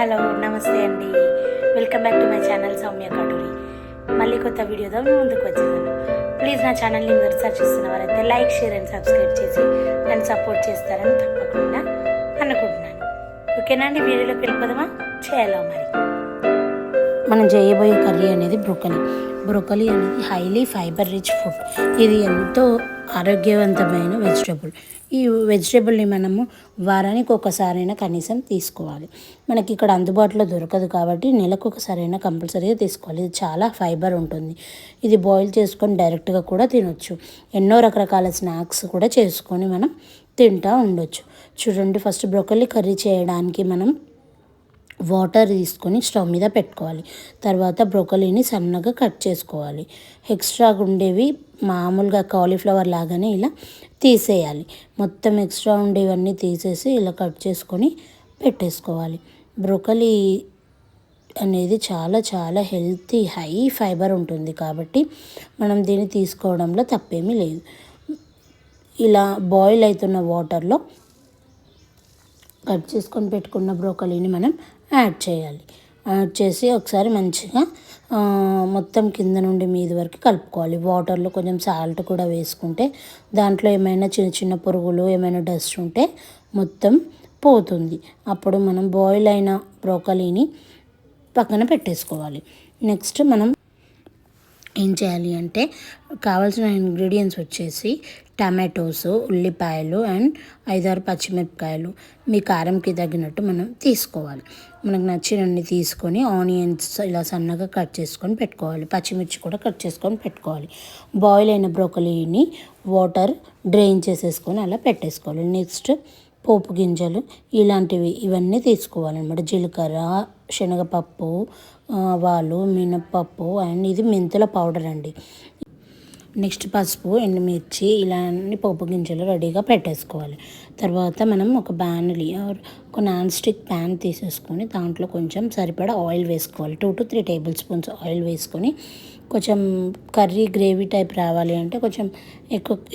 Hello నమస్తే అండి. Welcome back to my channel Soumya Katuri. మళ్ళీ కొత్త వీడియోతో ముందుకు వచ్చేసాను. ప్లీజ్ నా ఛానల్ని మొదటిసారి చూస్తున్న వారైతే లైక్, షేర్ అండ్ సబ్స్క్రైబ్ చేసి నన్ను సపోర్ట్ చేస్తారని తప్పకుండా అనుకుంటున్నాను. ఓకేనా అండి, వీడియోలోకి వెళ్ళిపోదామా? చేయాలో మరి. మనం చేయబోయే కర్రీ అనేది బ్రోకలీ అనేది హైలీ ఫైబర్ రిచ్ ఫుడ్. ఇది ఎంతో ఆరోగ్యవంతమైన వెజిటేబుల్. ఈ వెజిటేబుల్ని మనము వారానికి ఒకసారైనా కనీసం తీసుకోవాలి. మనకి ఇక్కడ అందుబాటులో దొరకదు కాబట్టి నెలకు ఒకసారైనా కంపల్సరీగా తీసుకోవాలి. ఇది చాలా ఫైబర్ ఉంటుంది. ఇది బాయిల్ చేసుకొని డైరెక్ట్గా కూడా తినొచ్చు. ఎన్నో రకరకాల స్నాక్స్ కూడా చేసుకొని మనం తింటూ ఉండొచ్చు. చూడండి, ఫస్ట్ బ్రోకలీ కర్రీ చేయడానికి మనం వాటర్ తీసుకొని స్టవ్ మీద పెట్టుకోవాలి. తర్వాత బ్రోకలీని సన్నగా కట్ చేసుకోవాలి. ఎక్స్ట్రాగా ఉండేవి మామూలుగా కాలీఫ్లవర్ లాగానే ఇలా తీసేయాలి. మొత్తం ఎక్స్ట్రా ఉండేవన్నీ తీసేసి ఇలా కట్ చేసుకొని పెట్టేసుకోవాలి. బ్రోకలీ అనేది చాలా చాలా హెల్తీ, హై ఫైబర్ ఉంటుంది కాబట్టి మనం దీన్ని తీసుకోవడంలో తప్పేమీ లేదు. ఇలా బాయిల్ అవుతున్న వాటర్లో కట్ చేసుకొని పెట్టుకున్న బ్రోకలీని మనం యాడ్ చేయాలి. యాడ్ చేసి ఒకసారి మంచిగా మొత్తం కింద నుండి మీది వరకు కలుపుకోవాలి. వాటర్లో కొంచెం సాల్ట్ కూడా వేసుకుంటే దాంట్లో ఏమైనా చిన్న చిన్న పురుగులు ఏమైనా డస్ట్ ఉంటే మొత్తం పోతుంది. అప్పుడు మనం బాయిల్ అయిన బ్రోకలీని పక్కన పెట్టేసుకోవాలి. నెక్స్ట్ మనం ఏం చేయాలి అంటే కావాల్సిన ఇంగ్రీడియంట్స్ వచ్చేసి టమాటోస్, ఉల్లిపాయలు అండ్ 5-6 పచ్చిమిరపకాయలు మీ కారంకి తగినట్టు మనం తీసుకోవాలి. మనకు నచ్చినన్ని తీసుకొని ఆనియన్స్ ఇలా సన్నగా కట్ చేసుకొని పెట్టుకోవాలి. పచ్చిమిర్చి కూడా కట్ చేసుకొని పెట్టుకోవాలి. బాయిల్ అయిన బ్రోకలీని వాటర్ డ్రైన్ చేసేసుకొని అలా పెట్టేసుకోవాలి. నెక్స్ట్ పోపు గింజలు ఇలాంటివి ఇవన్నీ తీసుకోవాలన్నమాట. జీలకర్ర, శనగపప్పు, ఆవాలు, మినపప్పు అండ్ ఇది మెంతుల పౌడర్ అండి. నెక్స్ట్ పసుపు, ఎండుమిర్చి ఇలా అన్ని పోపు గింజలు రెడీగా పెట్టేసుకోవాలి. తర్వాత మనం ఒక ఒక నాన్ స్టిక్ ప్యాన్ తీసేసుకొని దాంట్లో కొంచెం సరిపడా ఆయిల్ వేసుకోవాలి. 2 to 3 టేబుల్ స్పూన్స్ ఆయిల్ వేసుకొని కొంచెం కర్రీ గ్రేవీ టైప్ రావాలి అంటే కొంచెం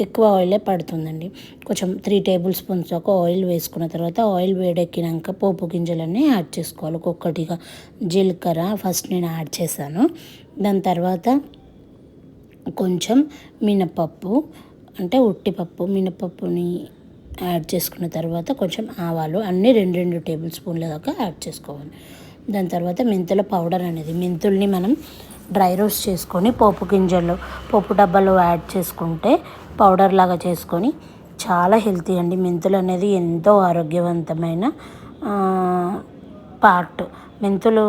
ఎక్కువ ఆయిలే పడుతుందండి. కొంచెం 3 టేబుల్ స్పూన్స్ దాకా ఆయిల్ వేసుకున్న తర్వాత ఆయిల్ వేడెక్కినాక పోపు గింజలన్నీ యాడ్ చేసుకోవాలి. ఒక్కొక్కటిగా జీలకర్ర ఫస్ట్ నేను యాడ్ చేశాను. దాని తర్వాత కొంచెం మినపప్పు అంటే ఉట్టిపప్పు, మినపప్పుని యాడ్ చేసుకున్న తర్వాత కొంచెం ఆవాలు అన్నీ 2 టేబుల్ స్పూన్ల దాకా యాడ్ చేసుకోవాలి. దాని తర్వాత మెంతుల పౌడర్ అనేది, మెంతుల్ని మనం డ్రై రోస్ట్ చేసుకొని పోపు డబ్బాలో యాడ్ చేసుకుంటే పౌడర్ లాగా చేసుకొని చాలా హెల్తీ అండి. మెంతులు అనేది ఎంతో ఆరోగ్యవంతమైన పార్ట్. మెంతులు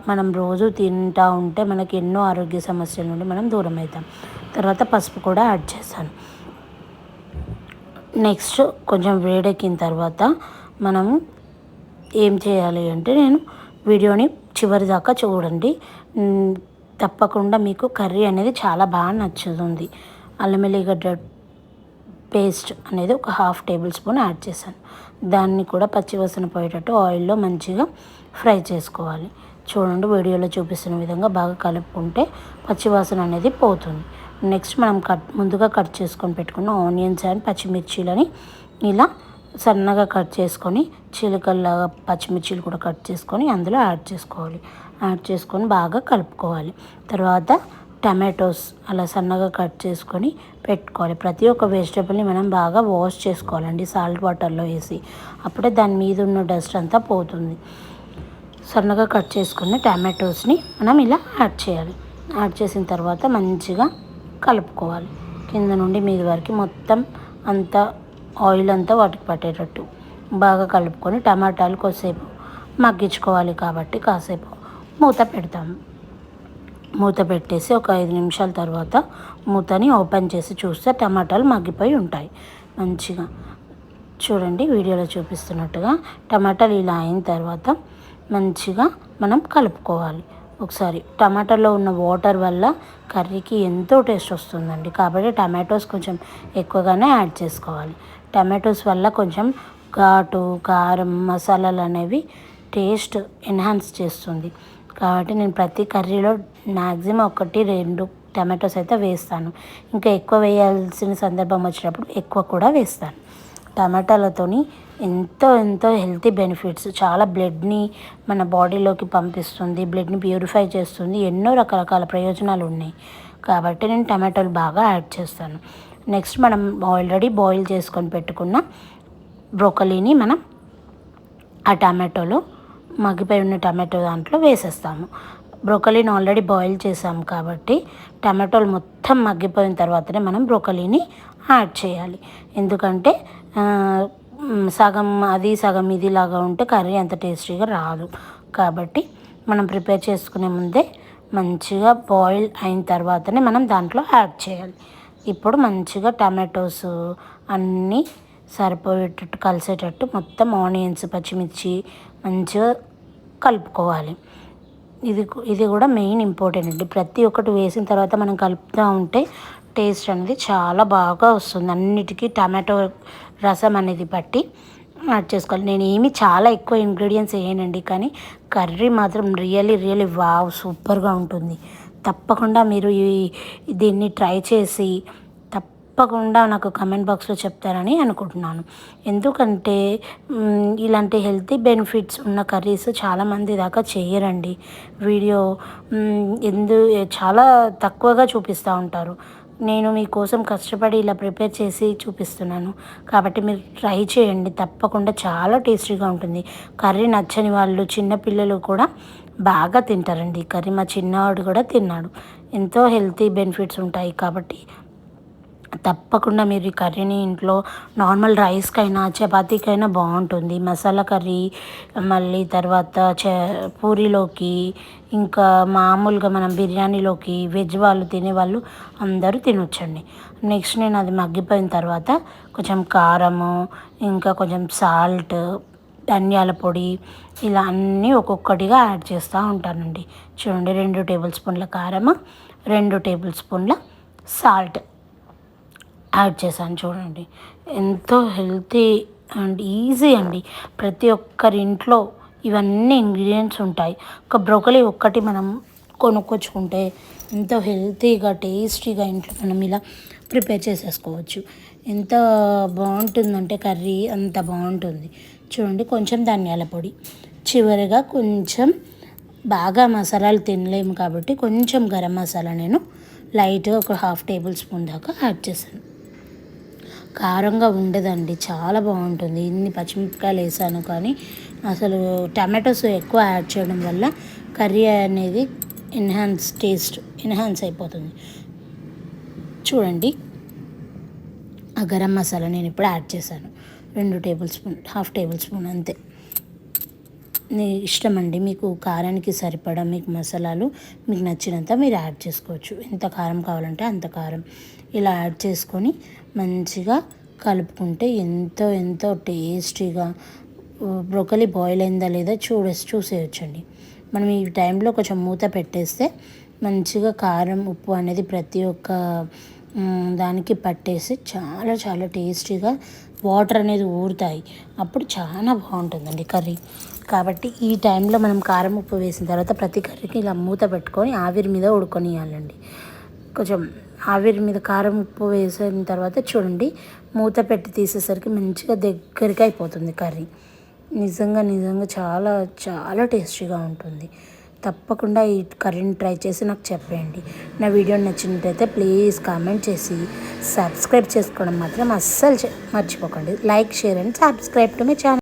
మనం రోజు తింటూ ఉంటే మనకి ఎన్నో ఆరోగ్య సమస్యల నుండి మనం దూరం అవుతాం. తర్వాత పసుపు కూడా యాడ్ చేశాను. నెక్స్ట్ కొంచెం వేడెక్కిన తర్వాత మనము ఏం చేయాలి అంటే, నేను వీడియోని చివరి దాకా చూడండి, తప్పకుండా మీకు కర్రీ అనేది చాలా బాగా నచ్చుతుంది. అల్లం వెల్లిగడ్డ పేస్ట్ అనేది ఒక 1/2 టేబుల్ స్పూన్ యాడ్ చేశాను. దాన్ని కూడా పచ్చివాసన పోయేటట్టు ఆయిల్లో మంచిగా ఫ్రై చేసుకోవాలి. చూడండి, వీడియోలో చూపిస్తున్న విధంగా బాగా కలుపుకుంటే పచ్చివాసన అనేది పోతుంది. నెక్స్ట్ మనం ముందుగా కట్ చేసుకొని పెట్టుకున్న ఆనియన్స్ అండ్ పచ్చిమిర్చీలని ఇలా సన్నగా కట్ చేసుకొని చిలుకల్లాగా పచ్చిమిర్చీలు కూడా కట్ చేసుకొని అందులో యాడ్ చేసుకొని బాగా కలుపుకోవాలి. తర్వాత టమాటోస్ అలా సన్నగా కట్ చేసుకొని పెట్టుకోవాలి. ప్రతి ఒక్క వెజిటేబుల్ని మనం బాగా వాష్ చేసుకోవాలండి సాల్ట్ వాటర్లో వేసి. అప్పుడే దాని మీద ఉన్న డస్ట్ అంతా పోతుంది. సన్నగా కట్ చేసుకున్న టమాటోస్ని మనం ఇలా యాడ్ చేయాలి. యాడ్ చేసిన తర్వాత మంచిగా కలుపుకోవాలి. కింద నుండి మీద వరకు మొత్తం అంతా ఆయిల్ అంతా వాటికి పట్టేటట్టు బాగా కలుపుకొని టమాటాలు కొద్దిసేపు మగ్గించుకోవాలి కాబట్టి కాసేపు మూత పెడతాము. మూత పెట్టేసి ఒక 5 నిమిషాల తర్వాత మూతని ఓపెన్ చేసి చూస్తే టమాటాలు మగ్గిపోయి ఉంటాయి మంచిగా. చూడండి, వీడియోలో చూపిస్తున్నట్టుగా టమాటాలు ఇలా అయిన తర్వాత మంచిగా మనం కలుపుకోవాలి. ఒకసారి టమాటాలో ఉన్న వాటర్ వల్ల కర్రీకి ఎంతో టేస్ట్ వస్తుందండి. కాబట్టి టమాటోస్ కొంచెం ఎక్కువగానే యాడ్ చేసుకోవాలి. టమాటోస్ వల్ల కొంచెం ఘాటు, కారం, మసాలాలు అనేవి టేస్ట్ ఎన్హాన్స్ చేస్తుంది. కాబట్టి నేను ప్రతి కర్రీలో మ్యాక్సిమం 1-2 టమాటోస్ అయితే వేస్తాను. ఇంకా ఎక్కువ వేయాల్సిన సందర్భం వచ్చినప్పుడు ఎక్కువ కూడా వేస్తాను. టమాటాలతోని ఎంతో హెల్తీ బెనిఫిట్స్, చాలా బ్లడ్ని మన బాడీలోకి పంపిస్తుంది, బ్లడ్ని ప్యూరిఫై చేస్తుంది, ఎన్నో రకరకాల ప్రయోజనాలు ఉన్నాయి. కాబట్టి నేను టమాటాలు బాగా యాడ్ చేస్తాను. నెక్స్ట్ మనం ఆల్రెడీ బాయిల్ చేసుకొని పెట్టుకున్న బ్రోకలీని మనం ఆ టమాటోలో మగ్గిపోయి ఉన్న టమాటో దాంట్లో వేసేస్తాము. బ్రోకలీని ఆల్రెడీ బాయిల్ చేసాము కాబట్టి టమాటోలు మొత్తం మగ్గిపోయిన తర్వాతనే మనం బ్రోకలీని యాడ్ చేయాలి. ఎందుకంటే సగం అది సగం ఇది లాగా ఉంటే కర్రీ అంత టేస్టీగా రాదు. కాబట్టి మనం ప్రిపేర్ చేసుకునే ముందే మంచిగా బాయిల్ అయిన తర్వాతనే మనం దాంట్లో యాడ్ చేయాలి. ఇప్పుడు మంచిగా టమాటోస్ అన్నీ సరిపోయేటట్టు కలిసేటట్టు మొత్తం ఆనియన్స్, పచ్చిమిర్చి మంచిగా కలుపుకోవాలి. ఇది కూడా మెయిన్ ఇంపార్టెంట్ అండి. ప్రతి ఒక్కటి వేసిన తర్వాత మనం కలుపుతూ ఉంటే టేస్ట్ అనేది చాలా బాగా వస్తుంది. అన్నిటికీ టమాటో రసం అనేది పట్టి యాడ్ చేసుకోవాలి. నేను ఏమి చాలా ఎక్కువ ఇంగ్రీడియంట్స్ వేయనండి, కానీ కర్రీ మాత్రం రియల్లీ వావ్ సూపర్గా ఉంటుంది. తప్పకుండా మీరు దీన్ని ట్రై చేసి తప్పకుండా నాకు కమెంట్ బాక్స్లో చెప్తారని అనుకుంటున్నాను. ఎందుకంటే ఇలాంటి హెల్తీ బెనిఫిట్స్ ఉన్న కర్రీస్ చాలామంది దాకా చేయరండి. వీడియో చాలా తక్కువగా చూపిస్తూ ఉంటారు. నేను మీకోసం కష్టపడి ఇలా ప్రిపేర్ చేసి చూపిస్తున్నాను. కాబట్టి మీరు ట్రై చేయండి, తప్పకుండా చాలా టేస్టీగా ఉంటుంది. కర్రీ నచ్చని వాళ్ళు, చిన్నపిల్లలు కూడా బాగా తింటారండి. కర్రీ మా చిన్నవాడు కూడా తిన్నాడు. ఎంతో హెల్తీ బెనిఫిట్స్ ఉంటాయి. కాబట్టి తప్పకుండా మీరు ఈ కర్రీని ఇంట్లో నార్మల్ రైస్కైనా చపాతీకైనా బాగుంటుంది. మసాలా కర్రీ మళ్ళీ తర్వాత పూరీలోకి, ఇంకా మామూలుగా మనం బిర్యానీలోకి, వెజ్ వాళ్ళు తినేవాళ్ళు అందరూ తినొచ్చండి. నెక్స్ట్ నేను అది మగ్గిపోయిన తర్వాత కొంచెం కారము, ఇంకా కొంచెం సాల్ట్, ధనియాల పొడి ఇలా అన్నీ ఒక్కొక్కటిగా యాడ్ చేస్తూ ఉంటానండి. చూడండి, 2 టేబుల్ స్పూన్ల కారము, 2 టేబుల్ స్పూన్ల సాల్ట్ యాడ్ చేశాను. చూడండి, ఎంతో హెల్తీ అండ్ ఈజీ అండి. ప్రతి ఒక్కరి ఇంట్లో ఇవన్నీ ఇంగ్రీడియంట్స్ ఉంటాయి. ఒక బ్రోకలీ ఒక్కటి మనం కొనుక్కొచ్చుకుంటే ఎంతో హెల్తీగా టేస్టీగా ఇంట్లో మనం ఇలా ప్రిపేర్ చేసేసుకోవచ్చు. ఎంత బాగుంటుందంటే కర్రీ అంత బాగుంటుంది. చూడండి, కొంచెం ధనియాల పొడి, చివరిగా కొంచెం బాగా మసాలాలు తినలేము కాబట్టి కొంచెం గరం మసాలా నేను లైట్గా ఒక 1/2 టేబుల్ స్పూన్ దాకా యాడ్ చేశాను. కారంగా ఉండదండి, చాలా బాగుంటుంది. ఇన్ని పచ్చిమిరపకాయలు వేసాను కానీ అసలు టమాటోస్ ఎక్కువ యాడ్ చేయడం వల్ల కర్రీ అనేది ఎన్హాన్స్ అయిపోతుంది. చూడండి, ఆ గరం మసాలా నేను ఇప్పుడు యాడ్ చేశాను. 2 టేబుల్ స్పూన్, 1/2 టేబుల్ స్పూన్ అంతే. ఇష్టం అండి, మీకు కారానికి సరిపడా మీకు మసాలాలు మీకు నచ్చినంత మీరు యాడ్ చేసుకోవచ్చు. ఎంత కారం కావాలంటే అంత కారం ఇలా యాడ్ చేసుకొని మంచిగా కలుపుకుంటే ఎంతో టేస్టీగా బ్రోకలీ బాయిల్ అయిందా లేదా చూసేయచ్చండి. మనం ఈ టైంలో కొంచెం మూత పెట్టేస్తే మంచిగా కారం, ఉప్పు అనేది ప్రతి ఒక్క దానికి పట్టేసి చాలా టేస్టీగా వాటర్ అనేది ఊరుతాయి. అప్పుడు చాలా బాగుంటుందండి కర్రీ. కాబట్టి ఈ టైంలో మనం కారం, ఉప్పు వేసిన తర్వాత ప్రతి కర్రీకి ఇలా మూత పెట్టుకొని ఆవిరి మీద ఉడకనియాలండి. కొంచెం ఆవిరి మీద కారం, ఉప్పు వేసిన తర్వాత చూడండి, మూత పెట్టి తీసేసరికి మంచిగా దగ్గరికి అయిపోతుంది కర్రీ. నిజంగా చాలా టేస్టీగా ఉంటుంది. తప్పకుండా ఈ కర్రీని ట్రై చేసి నాకు చెప్పండి. నా వీడియో నచ్చినట్టయితే ప్లీజ్ కామెంట్ చేసి సబ్స్క్రైబ్ చేసుకోవడం మాత్రం అస్సలు మర్చిపోకండి. Like, share and subscribe to my channel.